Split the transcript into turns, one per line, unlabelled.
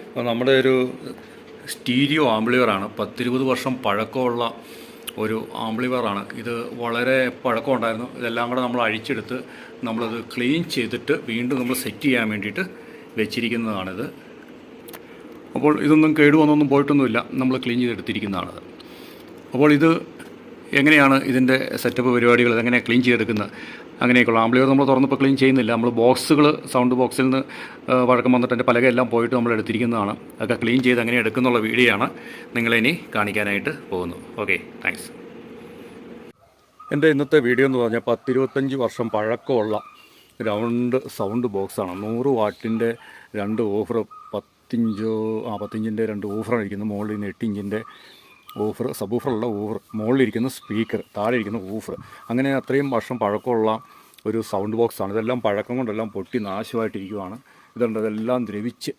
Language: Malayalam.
അപ്പോൾ നമ്മുടെ ഒരു സ്റ്റീരിയോ ആംപ്ലിഫയറാണ്. 10-20 വർഷം പഴക്കമുള്ള ഒരു ആംപ്ലിഫയറാണ് ഇത്. വളരെ പഴക്കമുണ്ടായിരുന്നു. ഇതെല്ലാം കൂടെ നമ്മൾ അഴിച്ചെടുത്ത് നമ്മളത് ക്ലീൻ ചെയ്തിട്ട് വീണ്ടും നമ്മൾ സെറ്റ് ചെയ്യാൻ വേണ്ടിയിട്ട് വെച്ചിരിക്കുന്നതാണിത്. അപ്പോൾ ഇതൊന്നും കേടുവന്നൊന്നും പോയിട്ടൊന്നുമില്ല, നമ്മൾ ക്ലീൻ ചെയ്തെടുത്തിരിക്കുന്നതാണത്. അപ്പോൾ ഇത് എങ്ങനെയാണ് ഇതിൻ്റെ സെറ്റപ്പ് പരിപാടികൾ, എങ്ങനെയാണ് ക്ലീൻ ചെയ്തെടുക്കുന്നത്, അങ്ങനെയൊക്കെയുള്ള ആംപ്ലിഫയർ നമ്മൾ തുറന്നിപ്പോൾ ക്ലീൻ ചെയ്യുന്നില്ല. നമ്മൾ ബോക്സുകൾ, സൗണ്ട് ബോക്സിൽ നിന്ന് വഴക്കം വന്നിട്ട് എൻ്റെ പലകയെല്ലാം പോയിട്ട് നമ്മൾ എടുത്തിരിക്കുന്നതാണ്. അതൊക്കെ ക്ലീൻ ചെയ്ത് എങ്ങനെ എടുക്കുന്നുള്ള വീഡിയോ ആണ് നിങ്ങളിനി കാണിക്കാനായിട്ട് പോകുന്നു. Okay, thanks. എൻ്റെ ഇന്നത്തെ വീഡിയോ എന്ന് പറഞ്ഞാൽ 10-25 വർഷം പഴക്കമുള്ള റൗണ്ട് സൗണ്ട് ബോക്സാണ്. 100 വാട്ടിൻ്റെ 2 ഓഫർ, 10-ഇഞ്ചിൻ്റെ 2 ഓഫറാണ് ഇരിക്കുന്നത്. മുകളിൽ നിന്ന് 8 ഇഞ്ചിൻ്റെ ഓഫർ, സബ് ഓഫറുള്ള ഓഫർ, മുകളിലിരിക്കുന്ന സ്പീക്കർ, താഴെ ഇരിക്കുന്ന ഓഫർ. അങ്ങനെ അത്രയും വർഷം പഴക്കമുള്ള ഒരു സൗണ്ട് ബോക്സാണ്. ഇതെല്ലാം പഴക്കം കൊണ്ടെല്ലാം പൊട്ടി നാശമായിട്ടിരിക്കുവാണ്. ഇതെല്ലാം ദ്രവിച്ച്